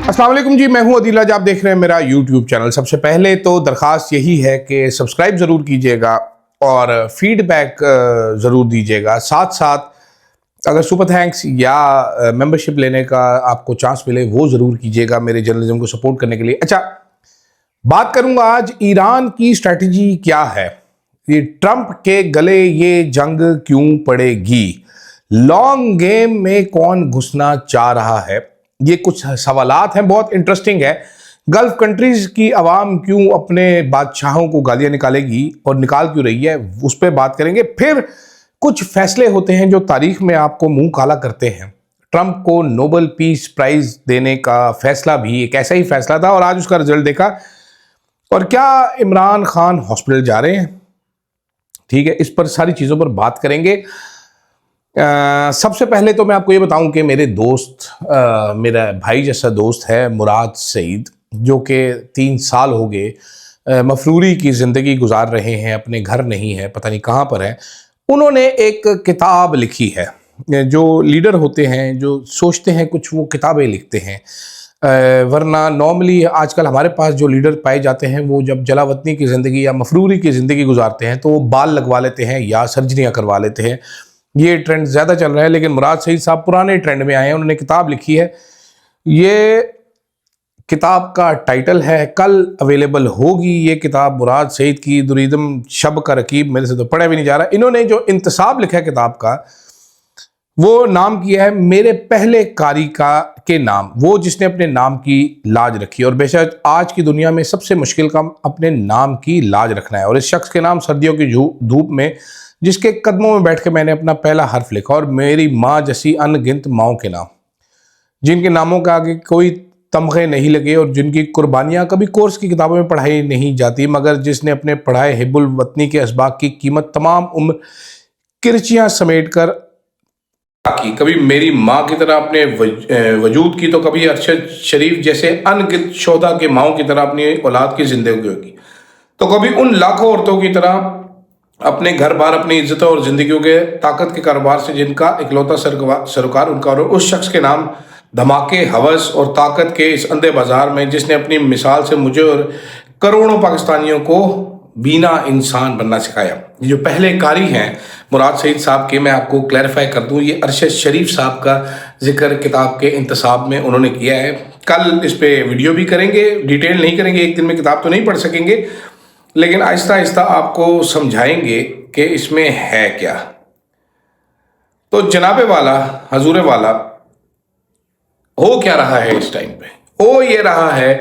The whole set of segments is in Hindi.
अस्सलाम वालेकुम जी, मैं हूं अदील। आज आप देख रहे हैं मेरा यूट्यूब चैनल। सबसे पहले तो दरख्वास्त यही है कि सब्सक्राइब ज़रूर कीजिएगा और फीडबैक ज़रूर दीजिएगा। साथ साथ अगर सुपर थैंक्स या मेंबरशिप लेने का आपको चांस मिले वो ज़रूर कीजिएगा मेरे जर्नलिज्म को सपोर्ट करने के लिए। अच्छा, बात करूंगा आज ईरान की स्ट्रैटेजी क्या है, ये ट्रंप के गले ये जंग क्यों पड़ेगी, लॉन्ग गेम में कौन घुसना चाह रहा है, ये कुछ सवालात हैं, बहुत इंटरेस्टिंग है। गल्फ कंट्रीज की आवाम क्यों अपने बादशाहों को गालियां निकालेगी और निकाल क्यों रही है, उस पर बात करेंगे। फिर कुछ फैसले होते हैं जो तारीख में आपको मुंह काला करते हैं। ट्रंप को नोबेल पीस प्राइज देने का फैसला भी एक ऐसा ही फैसला था और आज उसका रिजल्ट देखा। और क्या इमरान खान हॉस्पिटल जा रहे हैं, ठीक है, इस पर सारी चीज़ों पर बात करेंगे। सबसे पहले तो मैं आपको ये बताऊं कि मेरे दोस्त, मेरा भाई जैसा दोस्त है मुराद सईद, जो कि 3 साल हो गए मफरूरी की ज़िंदगी गुजार रहे हैं, अपने घर नहीं है, पता नहीं कहाँ पर है। उन्होंने एक किताब लिखी है। जो लीडर होते हैं, जो सोचते हैं कुछ, वो किताबें लिखते हैं। वरना नॉर्मली आजकल हमारे पास जो लीडर पाए जाते हैं वो जब जलावतनी की ज़िंदगी या मफरूरी की ज़िंदगी गुजारते हैं तो वो बाल लगवा लेते हैं या सर्जरियाँ करवा लेते हैं। ये ट्रेंड ज़्यादा चल रहा है, लेकिन मुराद सईद साहब पुराने ट्रेंड में आए हैं। उन्होंने किताब लिखी है। ये किताब का टाइटल है, कल अवेलेबल होगी ये किताब मुराद सईद की, दुरीदम शब का रकीब। मेरे से तो पढ़ा भी नहीं जा रहा। इन्होंने जो इंतसाब लिखा है किताब का, वो नाम किया है मेरे पहले कारी का के नाम, वो जिसने अपने नाम की लाज रखी। और बेशक आज की दुनिया में सबसे मुश्किल काम अपने नाम की लाज रखना है। और इस शख्स के नाम सर्दियों की धूप में जिसके कदमों में बैठ के मैंने अपना पहला हर्फ लिखा, और मेरी माँ जैसी अनगिनत माओं के नाम, जिनके नामों के आगे कोई तमगे नहीं लगे और जिनकी कुर्बानियाँ कभी कोर्स की किताबों में पढ़ाई नहीं जाती, मगर जिसने अपने पढ़ाए हिब्बुल वतनी के असबाक की कीमत तमाम उम्र किरचियाँ समेट कर की, कभी मेरी माँ की तरह अपने वजूद की, तो कभी अरशद शरीफ जैसे अनगिनत शोधा के माओं की तरह अपनी औलाद की जिंदगी होगी, तो कभी उन लाखों औरतों की तरह अपने घर बार, अपनी इज्जतों और जिंदगियों के ताकत के कारोबार से जिनका इकलौता सरोकार उनका। और उस शख्स के नाम धमाके, हवस और ताकत के इस अंधे बाजार में, जिसने अपनी मिसाल से मुझे और करोड़ों पाकिस्तानियों को बीना इंसान बनना सिखाया। ये जो पहले कारी हैं मुराद सईद साहब के, मैं आपको क्लैरिफाई कर दूं, ये अरशद शरीफ साहब का जिक्र किताब के इंतसाब में उन्होंने किया है। कल इस पे वीडियो भी करेंगे, डिटेल नहीं करेंगे, एक दिन में किताब तो नहीं पढ़ सकेंगे, लेकिन आहिस्ता आहिस्ता आपको समझाएंगे कि इसमें है क्या। तो जनाबे वाला, हजूरे वाला, हो क्या रहा है इस टाइम पे? हो ये रहा है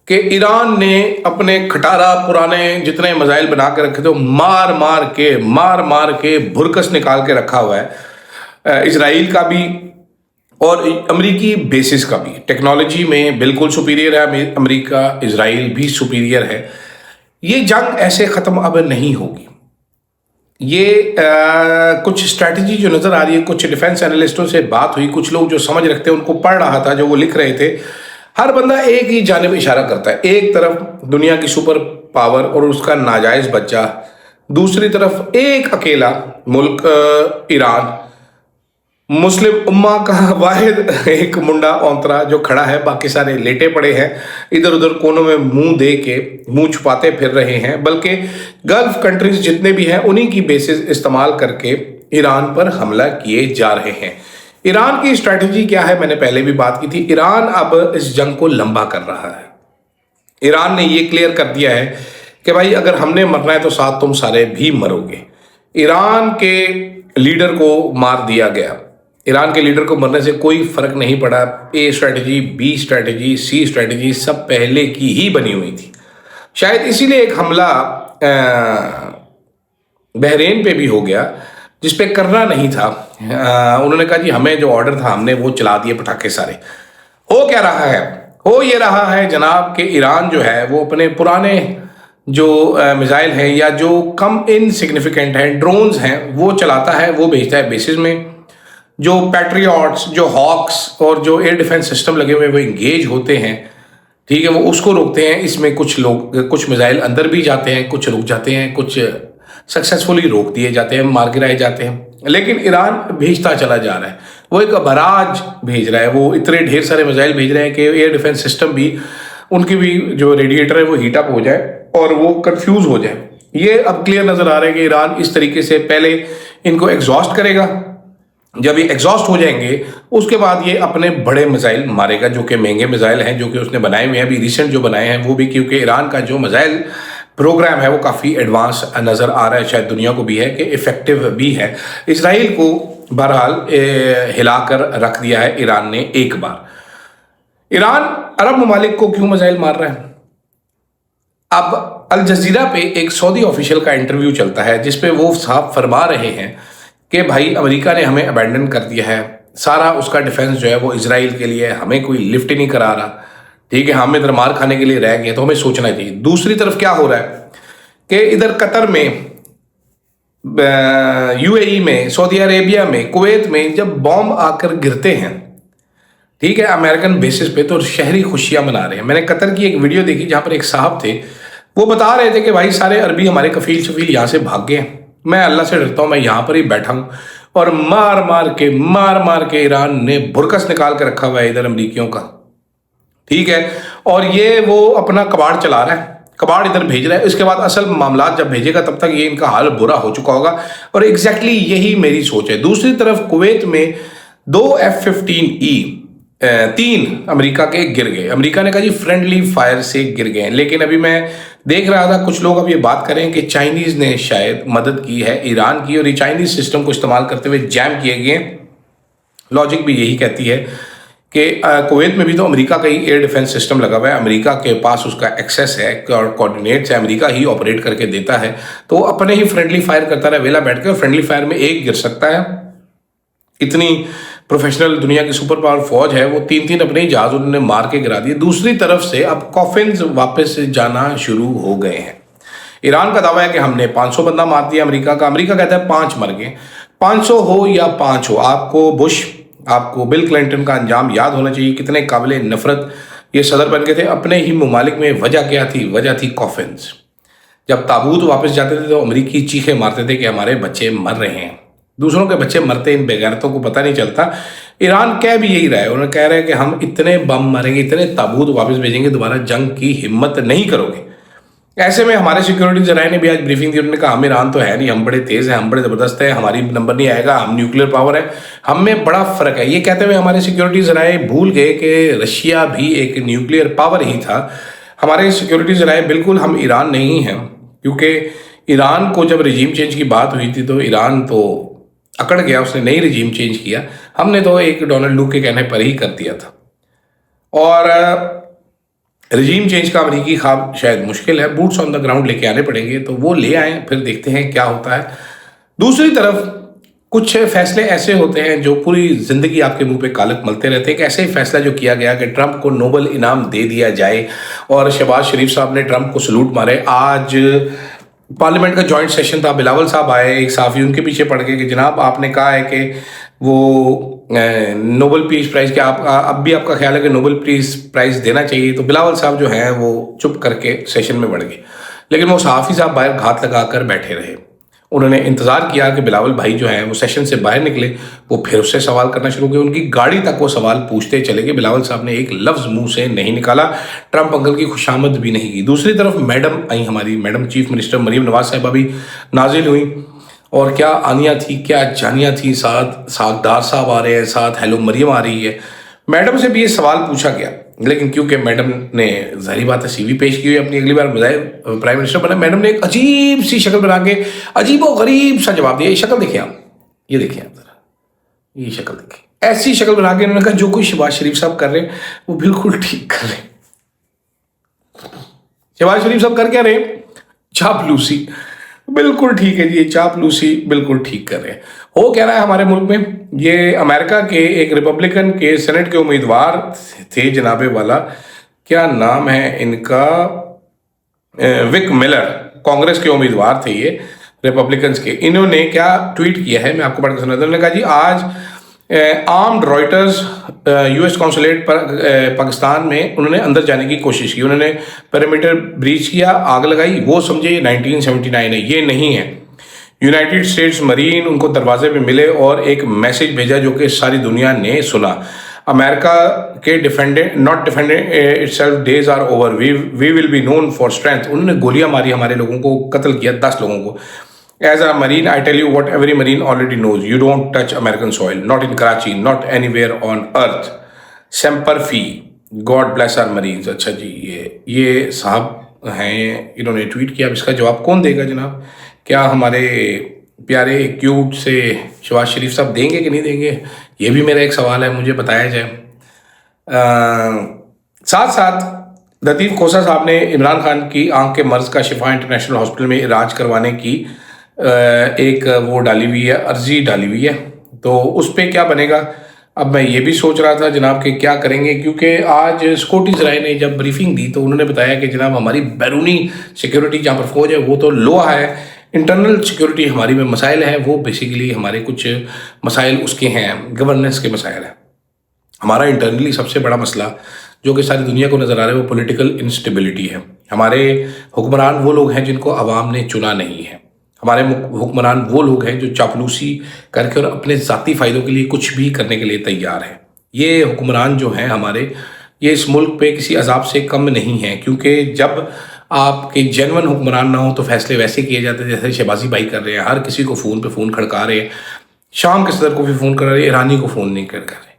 कि ईरान ने अपने खटारा पुराने जितने मिसाइल बना के रखे थे, मार मार के भुरकस निकाल के रखा हुआ है। इजराइल का भी और अमेरिकी बेसिस का भी टेक्नोलॉजी में बिल्कुल सुपीरियर है। अमेरिका, इजराइल भी सुपीरियर है। ये जंग ऐसे ख़त्म अब नहीं होगी। ये कुछ स्ट्रैटेजी जो नज़र आ रही है, कुछ डिफेंस एनालिस्टों से बात हुई, कुछ लोग जो समझ रखते हैं उनको पढ़ रहा था, जो वो लिख रहे थे, हर बंदा एक ही जानिब इशारा करता है। एक तरफ दुनिया की सुपर पावर और उसका नाजायज़ बच्चा, दूसरी तरफ एक अकेला मुल्क ईरान, मुस्लिम उम्मा का वाहिद एक मुंडा औंतरा जो खड़ा है, बाकी सारे लेटे पड़े हैं, इधर उधर कोनों में मुंह दे के मुंह छुपाते फिर रहे हैं। बल्कि गल्फ कंट्रीज जितने भी हैं उन्हीं की बेसिस इस्तेमाल करके ईरान पर हमला किए जा रहे हैं। ईरान की स्ट्रैटेजी क्या है, मैंने पहले भी बात की थी। ईरान अब इस जंग को लंबा कर रहा है। ईरान ने ये क्लियर कर दिया है कि भाई अगर हमने मरना है तो साथ तुम सारे भी मरोगे। ईरान के लीडर को मार दिया गया। ईरान के लीडर को मरने से कोई फर्क नहीं पड़ा। ए स्ट्रैटेजी, बी स्ट्रैटेजी, सी स्ट्रैटेजी सब पहले की ही बनी हुई थी। शायद इसीलिए एक हमला बहरीन पे भी हो गया जिस पे करना नहीं था। उन्होंने कहा जी हमें जो ऑर्डर था हमने वो चला दिए पटाखे सारे। हो क्या रहा है? हो ये रहा है जनाब कि ईरान जो है वो अपने पुराने जो मिसाइल हैं या जो कम इनसिग्निफिकेंट हैं, ड्रोन्स हैं, वो चलाता है, वो भेजता है बेसिस में। जो पैट्रियट्स, जो हॉक्स और जो एयर डिफेंस सिस्टम लगे हुए वो इंगेज होते हैं, ठीक है, वो उसको रोकते हैं। इसमें कुछ लोग, कुछ मिसाइल अंदर भी जाते हैं, कुछ रुक जाते हैं, कुछ सक्सेसफुली रोक दिए जाते हैं, मार गिराए जाते हैं। लेकिन ईरान भेजता चला जा रहा है। वो एक बराज भेज रहा है, वो इतने ढेर सारे मिसाइल भेज रहे हैं कि एयर डिफेंस सिस्टम भी, उनकी भी जो रेडिएटर है वो हीट अप हो जाए और वो कंफ्यूज हो जाए। ये अब क्लियर नजर आ रहा है कि ईरान इस तरीके से पहले इनको एग्जॉस्ट करेगा, जब ये एग्जॉस्ट हो जाएंगे उसके बाद ये अपने बड़े मिसाइल मारेगा, जो कि महंगे मिसाइल हैं, जो कि उसने बनाए हुए हैं, अभी रिसेंट जो बनाए हैं वो भी, क्योंकि ईरान का जो मिसाइल प्रोग्राम है वो काफ़ी एडवांस नज़र आ रहा है, शायद दुनिया को भी है कि इफेक्टिव भी है। इसराइल को बहरहाल हिलाकर रख दिया है ईरान ने एक बार। ईरान अरब ममालिक को क्यों मिसाइल मार रहा है? अब अल जजीरा पे एक सऊदी ऑफिशियल का इंटरव्यू चलता है जिसपे वो साहब फरमा रहे हैं कि भाई अमेरिका ने हमें अबैंडन कर दिया है, सारा उसका डिफेंस जो है वो इजराइल के लिए, हमें कोई लिफ्ट ही नहीं करा रहा, ठीक है, हम इधर मार खाने के लिए रह गए, तो हमें सोचना चाहिए। दूसरी तरफ क्या हो रहा है कि इधर कतर में, यूएई में, सऊदी अरेबिया में, कुवैत में जब बॉम्ब आकर गिरते हैं, ठीक है, अमेरिकन बेसिस पे, तो शहरी खुशियां मना रहे हैं। मैंने कतर की एक वीडियो देखी जहां पर एक साहब थे, वो बता रहे थे कि भाई सारे अरबी हमारे कफील शफील यहाँ से भाग गए हैं, मैं अल्लाह से डरता हूँ, मैं यहाँ पर ही बैठा हूँ, और मार मार के ईरान ने भुरकस निकाल के रखा हुआ है इधर अमरीकियों का, ठीक है, और ये वो अपना कबाड़ चला रहा है, कबाड़ इधर भेज रहा है। इसके बाद असल मामला जब भेजेगा तब तक ये इनका हाल बुरा हो चुका होगा, और एग्जैक्टली यही मेरी सोच है। दूसरी तरफ कुवैत में 2 F-15E 3 अमेरिका के गिर गए, अमेरिका ने कहा जी फ्रेंडली फायर से गिर गए, लेकिन अभी मैं देख रहा था कुछ लोग अब ये बात करें कि चाइनीज ने शायद मदद की है ईरान की, और ये चाइनीज सिस्टम को इस्तेमाल करते हुए जैम किए गए। लॉजिक भी यही कहती है कि कुवैत में भी तो अमेरिका का ही एयर डिफेंस सिस्टम लगा हुआ है, अमेरिका के पास उसका एक्सेस है और कोऑर्डिनेट्स है, अमेरिका ही ऑपरेट करके देता है, तो वो अपने ही फ्रेंडली फायर करता रहे वेला बैठ के, फ्रेंडली फायर में एक गिर सकता है। इतनी प्रोफेशनल दुनिया की सुपर पावर फौज है, वो 3 अपने ही जहाज उन्होंने मार के गिरा दिए। दूसरी तरफ से अब कॉफिन्स वापस जाना शुरू हो गए हैं। ईरान का दावा है कि हमने 500 बंदा मार दिया, अमेरिका कहता है 5 मर गए। 500 हो या 5 हो, आपको बुश, आपको बिल क्लिंटन का अंजाम याद होना चाहिए, कितने काबिल नफरत ये सदर बन गए थे अपने ही ममालिक में। वजह क्या थी? वजह थी कॉफिन्स। जब ताबूत वापस जाते थे तो अमरीकी चीखे मारते थे कि हमारे बच्चे मर रहे हैं, दूसरों के बच्चे मरते, इन बेगैरतों को पता नहीं चलता। ईरान कह भी यही रहा है, उन्होंने कह रहे हैं कि हम इतने बम मारेंगे, इतने ताबूत वापस भेजेंगे, दोबारा जंग की हिम्मत नहीं करोगे। ऐसे में हमारे सिक्योरिटी जराए ने भी आज ब्रीफिंग दी, उन्होंने कहा हम ईरान तो है नहीं, हम बड़े तेज हैं, हम बड़े ज़बरदस्त हैं, हमारी नंबर नहीं आएगा, हम न्यूक्लियर पावर है, हम में बड़ा फ़र्क है। ये कहते हुए हमारे सिक्योरिटी जराए भूल गए कि रशिया भी एक न्यूक्लियर पावर ही था। हमारे सिक्योरिटी जराए बिल्कुल हम ईरान नहीं हैं, क्योंकि ईरान को जब रिजीम चेंज की बात हुई थी तो ईरान तो अकड़ गया, उसने नई रिजीम चेंज किया, हमने तो एक डोनाल्ड लू के कहने पर ही कर दिया था। और रिजीम चेंज का अमरीकी ख्वाब शायद मुश्किल है, बूट्स ऑन द ग्राउंड लेके आने पड़ेंगे, तो वो ले आए, फिर देखते हैं क्या होता है। दूसरी तरफ कुछ फैसले ऐसे होते हैं जो पूरी जिंदगी आपके मुंह पे कालक मलते रहते हैं। एक ऐसे ही फैसला जो किया गया कि ट्रंप को नोबेल इनाम दे दिया जाए, और शहबाज शरीफ साहब ने ट्रंप को सलूट मारे। आज पार्लियामेंट का जॉइंट सेशन था, बिलावल साहब आए, एक साफ़ी उनके पीछे पड़ गए कि जनाब आपने कहा है कि वो नोबेल पीस प्राइज़ के आप अब भी आपका ख्याल है कि नोबेल पीस प्राइज़ देना चाहिए, तो बिलावल साहब जो हैं वो चुप करके सेशन में बढ़ गए। लेकिन वो सहाफ़ी साहब बाहर घात लगा कर बैठे रहे, उन्होंने इंतज़ार किया कि बिलावल भाई जो हैं वो सेशन से बाहर निकले, वो फिर उससे सवाल करना शुरू किया, उनकी गाड़ी तक वो सवाल पूछते चले गए, बिलावल साहब ने एक लफ्ज़ मुंह से नहीं निकाला, ट्रंप अंकल की खुशामद भी नहीं की। दूसरी तरफ मैडम आई, हमारी madam chief minister Maryam Nawaz साहिबा भी नाजिल हुई, और क्या आनियाँ थी, क्या जानियाँ थी, साथ सागदार साहब आ रहे हैं, साथ हेलो मरीम आ रही है। मैडम से भी ये सवाल पूछा गया, लेकिन क्योंकि मैडम ने जाहिर बात है सीवी पेश की हुई अपनी, अगली बार प्राइम मिनिस्टर बने, मैडम ने एक अजीब सी शक्ल बना के अजीब और गरीब सा जवाब दिया। ये शक्ल देखिए आप, ये देखिए आप जरा, ये शक्ल देखिए, ऐसी शक्ल बना के उन्होंने कहा जो कोई शहबाज शरीफ साहब कर रहे हैं वो बिल्कुल ठीक कर रहे हैं। शहबाज शरीफ साहब कर क्या रहे? चापलूसी, बिल्कुल ठीक है जी, ये चापलूसी बिल्कुल ठीक कर रहे हैं। हो क्या रहा है हमारे मुल्क में? ये अमेरिका के एक रिपब्लिकन के सेनेट के उम्मीदवार थे, जनाबे वाला क्या नाम है इनका, विक मिलर, कांग्रेस के उम्मीदवार थे ये रिपब्लिकन्स के। इन्होंने क्या ट्वीट किया है, मैं आपको पढ़कर सुनाता हूं। उन्होंने कहा जी आज आर्म्ड रॉयटर्स यूएस कॉन्सुलेट पर पाकिस्तान में उन्होंने अंदर जाने की कोशिश की, उन्होंने पेरीमीटर ब्रीच किया, आग लगाई, वो समझे 1979 है, ये नहीं है। यूनाइटेड स्टेट्स मरीन उनको दरवाजे पे मिले और एक मैसेज भेजा जो कि सारी दुनिया ने सुना। अमेरिका के defendant not defendant itself days are over, we will be known for strength. उन्होंने गोलियां मारी हमारे लोगों को, कत्ल किया 10 लोगों को। As a marine I tell you what every marine already knows, you don't touch American soil, not in Karachi, not anywhere on earth. Semper fi, God bless our marines. अच्छा जी, ये साहब हैं, इन्होंने ट्वीट किया। अब इसका जवाब कौन देगा जनाब? क्या हमारे प्यारे क्यूट से शहबाज शरीफ साहब देंगे कि नहीं देंगे? ये भी मेरा एक सवाल है, मुझे बताया जाए। साथ साथ लतीफ़ खोसा साहब ने इमरान खान की आंख के मर्ज़ का शिफा इंटरनेशनल हॉस्पिटल में इलाज करवाने की एक वो डाली हुई है, अर्जी डाली हुई है। तो उस पर क्या बनेगा? अब मैं ये भी सोच रहा था जनाब कि क्या करेंगे, क्योंकि आज स्कॉटिश राय ने जब ब्रीफिंग दी तो उन्होंने बताया कि जनाब हमारी बैरूनी सिक्योरिटी जहाँ पर फौज है वो तो लोहा है, इंटरनल सिक्योरिटी हमारी में मसाइल है, वो बेसिकली हमारे कुछ मसाइल उसके हैं, गवर्नेंस के मसाइल हैं। हमारा इंटरनली सबसे बड़ा मसला जो कि सारी दुनिया को नज़र आ रहा है वो पॉलिटिकल इंस्टेबिलिटी है। हमारे हुक्मरान वो लोग हैं जिनको आवाम ने चुना नहीं है। हमारे हुक्मरान वो लोग हैं जो चापलूसी करके और अपने ज़ाती फ़ायदों के लिए कुछ भी करने के लिए तैयार हैं। ये हुक्मरान जो हैं हमारे, ये इस मुल्क पे किसी अजाब से कम नहीं हैं, क्योंकि जब आपके जेन्युइन हुक्मरान ना हो तो फैसले वैसे किए जाते हैं जैसे शहबाजी भाई कर रहे हैं। हर किसी को फ़ोन पे फ़ोन खड़का रहे हैं, शाम के सदर को भी फ़ोन कर रहे हैं, ईरानी को फ़ोन नहीं कर रहे,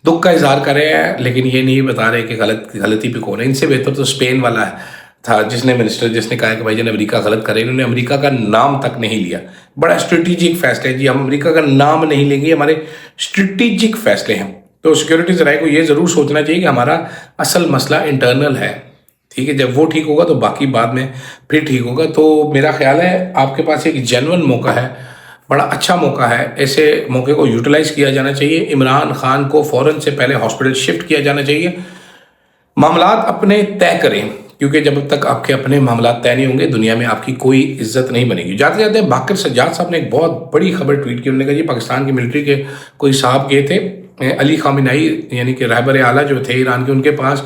दुख का इजहार कर रहे हैं, लेकिन ये नहीं बता रहे कि गलती पे कौन है। इनसे बेहतर तो स्पेन वाला था जिसने कहा कि भाई जन अमेरिका गलत करे। इन्होंने अमेरिका का नाम तक नहीं लिया। बड़ा स्ट्रेटेजिक फैसला है जी, हम अमेरिका का नाम नहीं लेंगे, हमारे स्ट्रेटेजिक फैसले हैं। तो सिक्योरिटी ज़राए को ये ज़रूर सोचना चाहिए कि हमारा असल मसला इंटरनल है, ठीक है। जब वो ठीक होगा तो बाकी बाद में फिर ठीक होगा। तो मेरा ख्याल है आपके पास एक जेन्युइन मौका है, बड़ा अच्छा मौका है, ऐसे मौके को यूटिलाइज किया जाना चाहिए। इमरान खान को फ़ौरन से पहले हॉस्पिटल शिफ्ट किया जाना चाहिए। मामलात अपने तय करें, क्योंकि जब तक आपके अपने मामलात तय नहीं होंगे दुनिया में आपकी कोई इज्जत नहीं बनेगी। जाते जाते बाकर सज्जाद साहब ने एक बहुत बड़ी खबर ट्वीट की। उन्होंने कहा जी पाकिस्तान की मिलिट्री के कोई साहब गए थे अली खामिनाई यानी कि रहबर आला जो थे ईरान के, उनके पास,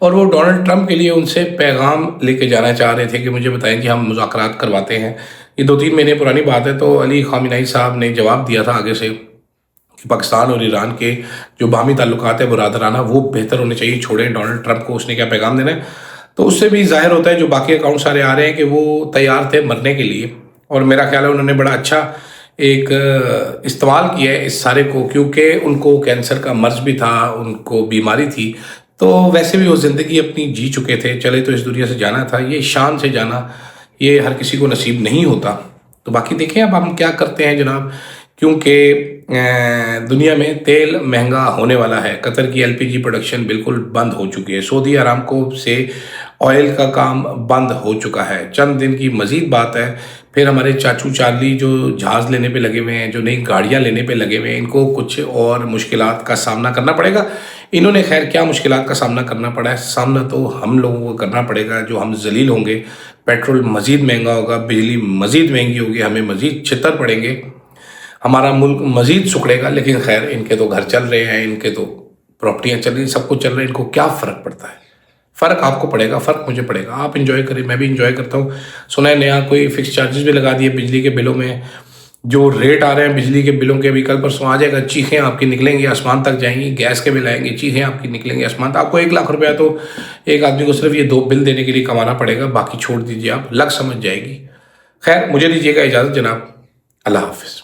और वो डोनाल्ड ट्रंप के लिए उनसे पैगाम लेके जाना चाह रहे थे कि मुझे बताएं कि हम मुज़ाकरात करवाते हैं। ये 2-3 महीने पुरानी बात है। तो अली खामिनाई साहब ने जवाब दिया था आगे से कि पाकिस्तान और ईरान के जो बाहमी ताल्लुकात है बुरादराना वो बेहतर होने चाहिए, छोड़ें डोनाल्ड ट्रंप को। उसने क्या पैगाम देना है? तो उससे भी जाहिर होता है जो बाकी अकाउंट सारे आ रहे हैं कि वो तैयार थे मरने के लिए। और मेरा ख्याल है उन्होंने बड़ा अच्छा एक इस्तेमाल किया है इस सारे को, क्योंकि उनको कैंसर का मर्ज भी था, उनको बीमारी थी, तो वैसे भी वो ज़िंदगी अपनी जी चुके थे। चले तो इस दुनिया से जाना था, ये शान से जाना ये हर किसी को नसीब नहीं होता। तो बाकी देखें अब हम क्या करते हैं जनाब, क्योंकि दुनिया में तेल महंगा होने वाला है। कतर की एलपीजी प्रोडक्शन बिल्कुल बंद हो चुकी है। सऊदी अरामको से ऑयल का काम बंद हो चुका है। चंद दिन की मज़ीद बात है, फिर हमारे चाचू चार्ली जो जहाज़ लेने पे लगे हुए हैं, जो नई गाड़ियाँ लेने पे लगे हुए हैं, इनको कुछ और मुश्किलात का सामना करना पड़ेगा। इन्होंने खैर क्या मुश्किलात का सामना करना पड़ा है, सामना तो हम लोगों को करना पड़ेगा, जो हम जलील होंगे। पेट्रोल मज़ीद महंगा होगा, बिजली मज़ीद महंगी होगी, हमें मज़ीद छितर पड़ेंगे, हमारा मुल्क मज़ीद सुखड़ेगा। लेकिन खैर इनके तो घर चल रहे हैं, इनके तो प्रॉपर्टियाँ चल रही, सब कुछ चल रहा है, इनको क्या फ़र्क पड़ता है? फ़र्क आपको पड़ेगा, फ़र्क मुझे पड़ेगा। आप इंजॉय करें, मैं भी इंजॉय करता हूँ। सुना है नया कोई फिक्स चार्जेस भी लगा दिए बिजली के बिलों में। जो रेट आ रहे हैं बिजली के बिलों के, अभी कल परसों आ जाएगा, चीखें आपकी निकलेंगी, आसमान तक जाएंगी। गैस के बिल आएंगे, चीखें आपकी निकलेंगी आसमान तक। आपको 1 लाख रुपया तो एक आदमी को सिर्फ ये 2 बिल देने के लिए कमाना पड़ेगा, बाकी छोड़ दीजिए, आप लग समझ जाएगी। खैर मुझे दीजिएगा इजाज़त जनाब, अल्लाह हाफिज़।